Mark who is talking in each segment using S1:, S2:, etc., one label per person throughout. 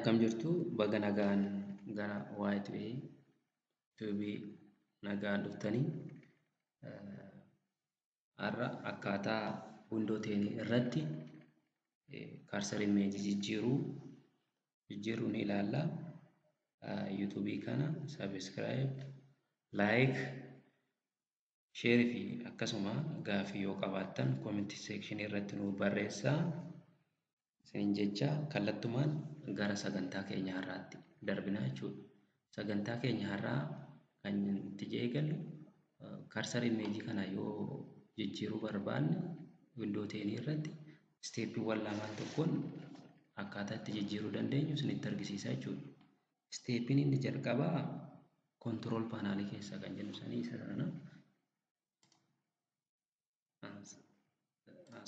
S1: Akkam jirtu baga nagaan gara Y2A tuubii nagaan dhuftanii har'a akkaataa windoo teenii irratti kaarsar imeejii jijjiiruu ni ilaalla. Yuutuubii kana sabiskiraayib, laayik, sheerii fi akkasuma gaaffii yoo qabaattan koomentii seekshinii irratti nuuf barreessaa. Isiniin jecha kallattumaan gara sagantaa keenya har'aatti darbinaa jechuudha. Sagantaa keenya har'aa kan itti eegallu kaarsar imeejii kana yoo jijjiiruu barbaanne windoo teenii irratti isteeppiiwwan lamaan tokkoon akkaataa itti jijjiiruu dandeenyu isinitti agarsiisaa jechuudha. Isteeppiin inni jalqabaa kontirool paanaalii keessa kan jennu sanii isa sana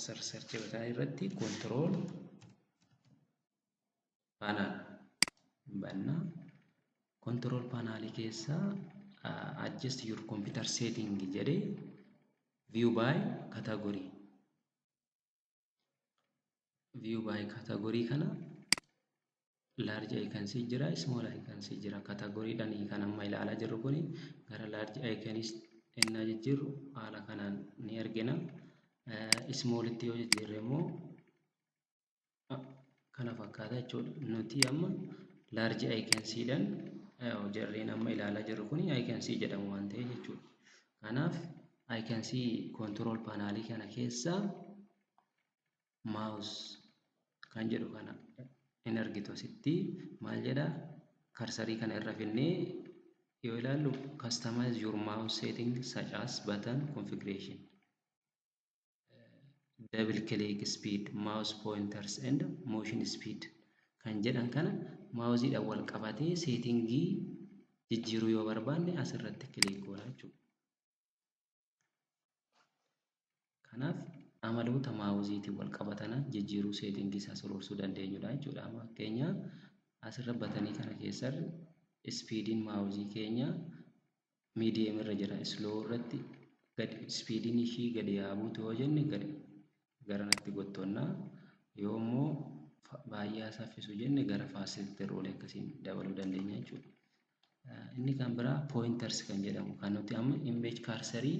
S1: sarchii isaa irratti kontirool paanaal bannaa. Kontirool paanaalii keessaa adjust your computer setting jedhee view by category kana large icons jira, small icons jira. Categoriidhaan kan amma ilaalaa jirru kuni gara large icons innaa jijjiirru haala kanaan ni argina. Smallitti yoo jijjiirre immoo kana fakkaata jechuudha. Nuti amma large iconsiidhaan jarreen amma ilaalaa jirru kuni iconsii jedhamu waan ta'eef jechuudha. Kanaaf iconsii control paanaalii kana keessa mouse kan jedhu kana in argitu asitti maal jedha kaarsarii kana irra finnee yoo ilaallu customize your mouse setting such as button configuration, double click speed, mouse pointers and motion speed kan jedhan kana maawuziidhaan wal qabatee seetingii jijjiiruu yoo barbaanne asirratti kilik goona jechuudha. Kanaaf amaloota maawuziitiin wal qabatan jijjiiruu seetingii isaa sirreessuu dandeenyudha jechuudha. Fakkeenyaaf asirra batanii kana keessatti ispiidiin maawuzii keenya miidiyam irra jira. Isloo irratti ispiidiin ishii gadi yaabuutu yoo jenne gadi garanatti gottonnaa, yoo immoo baay'ee saffisu jenne gara faasilitti roolee akkasiin dabaluu dandeenya jechuudha. Inni kan biraa pointers kan jedhamu kan nuti amma image kaarsarii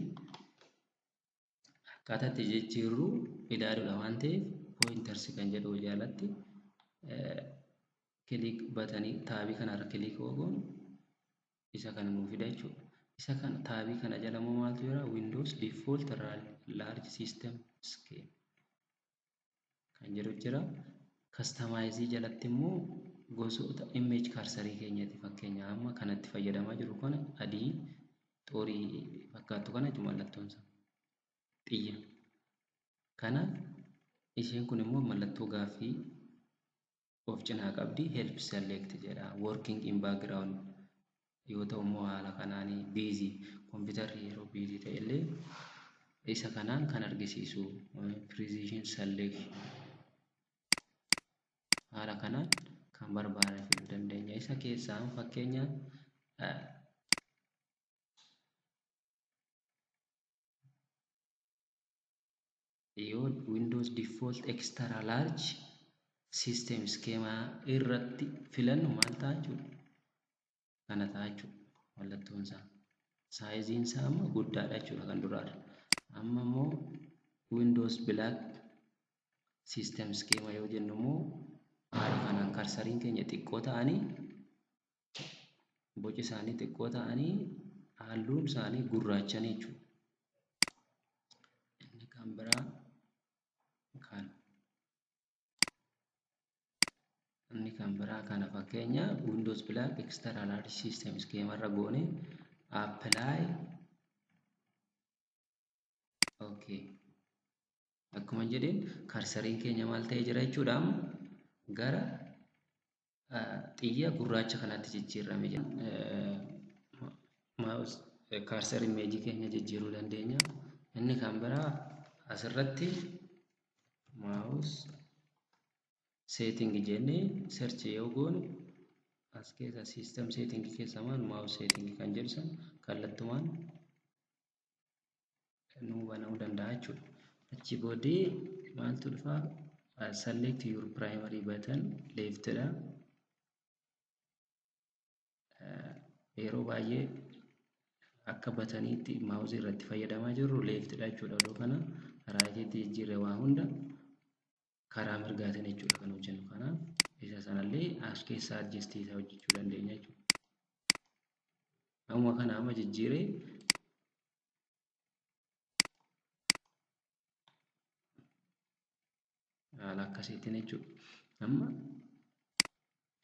S1: akkaataa itti jijjiirru ilaaluudha waan ta'eef pointers kan jedhu jalatti kilik batanii taabii kanarra kilik gochuun isa kana nuuf fida jechuudha. Isa kana taabii kana jala immoo maaltu jira? Windows default large system scheme kan jedhu jira. Customize jalatti immoo gosoota image kaarsarii keenyaati. Fakkeenyaaf amma kanatti fayyadamaa jiru kana adii xoorii fakkaatu kana mallattoon isaa xiyya. Kanaaf isheen kun immoo mallattoo gaaffii of cinaa qabdi. Help select jedha. Working in background yoo ta'u immoo haala kanaan busy kompiitarri yeroo busy ta'e illee isa kanaan kan argisiisu precision selection haala kanaan kan barbaade filuu dandeenya. Isa keessaa fakkeenyaaf yoo Windows default extra large system schema irratti filannu maal ta'a jechuudha? Kana ta'a jechuudha. Mallattoon isaa saayiziin isaa amma guddaadha jechuudha kan duraarra. Amma immoo Windows black system schema yoo jennu immoo haala kanaan kaarsariin keenya xiqqoo ta'anii boci isaanii xiqqoo ta'anii halluun isaanii gurraachanii jechuudha. Inni kan biraa kana fakkeenya Windows Black Extra Large System Schema irra goone apply. Okay. Akkuma jedheen kaarsariin keenya maal ta'ee jira jechuudha. Gara xiyya gurraacha kanatti jijjiirame jira. Mouse kaarsar imeejii keenya jijjiiruu dandeenya. Inni kan biraa asirratti mouse setting jennee search yoo goonu as keessa system setting keessa mouse setting kan jedhu san kallattumaan nuu banamuu danda'a jechuudha. Achi booddee maaltu dhufa? Select your primary button left dha. yeroo baay'ee akka bataniitti maawuzii irratti fayyadamaa jirru leeftidha jechuudha. Odoo kana raayitiitti jijjiirre waa hunda karaa mirgaatiin jechuudha kan hojjennu. Kanaaf isa sanallee as keessaa adjastii isaa hojjechuu dandeenya jechuudha. Amma kana amma jijjiiree haala akkasiitiin jechuudha. Amma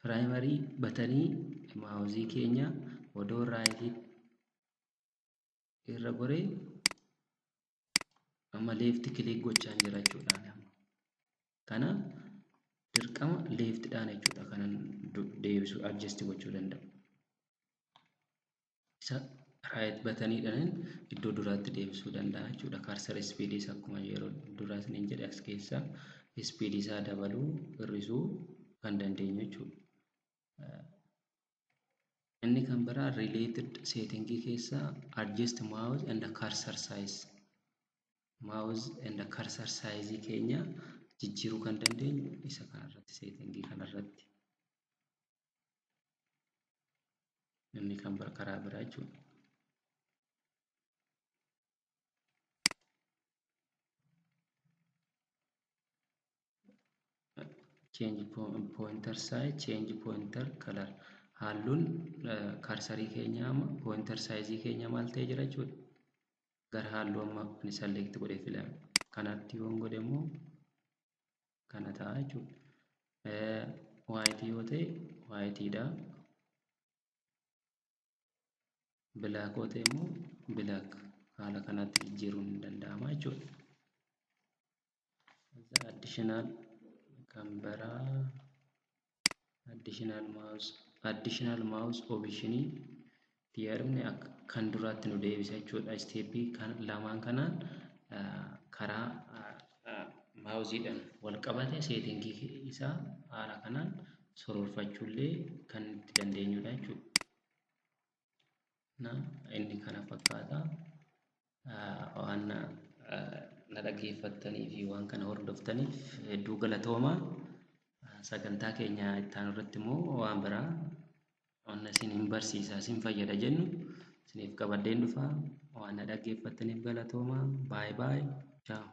S1: piraayimarii batanii maawuzii keenya odoo raayitii irra goree amma leefti kilik gochaan jira jechuudha. Kana dirqama leeftidhaan jechuudha kanan deebisu adjasti gochuu danda'u. Isa raayit bataniidhaan iddoo duraatti deebisuu danda'a jechuudha. Kaarsar ispiidii isaa akkuma yeroo duraas ni jedhe as keessa ispiidii isaa dabaluu hir'isuu kan dandeenyu jechuudha. Inni kan biraa related settingii keessa adjust mouse and cursor size. Mouse and cursor size keenya jijjiiruu kan dandeenyu isa kanarratti settingii kanarratti. Inni kan karaa biraa jechuudha. Change pointer size, change pointer color. Halluun kaarsarii keenya amma pointer size keenya maal ta'ee jira jechuudha. Gara halluu amma ni select godhee filame. Kanatti yoon godhe immoo kana ta'a jechuudha. White yoo ta'e whiteidha. Black yoo ta'e immoo black. Haala kanatti jijjiiruun ni danda'ama jechuudha. Additional kan biraa additional mouse option jedhamne kan duraatti nu deebisa jechuudha. Steepii kan lamaan kanaan karaa maawuziidhaan wal qabate settingii isaa haala kanaan soroorfachuullee kan itti dandeenyudha jechuudha. Inni kana fakkaata. Waan na dhaggeeffattanii fi waan kana hordoftaniif hedduu galatoomaa. Sagantaa keenya itti aanu irratti immoo waan biraa waan isin barsiisa isin fayyada jennu isiniif qabadheen dhufa. Waan na dhaggeeffattaniif galatoomaa. Bye bye. Ciao.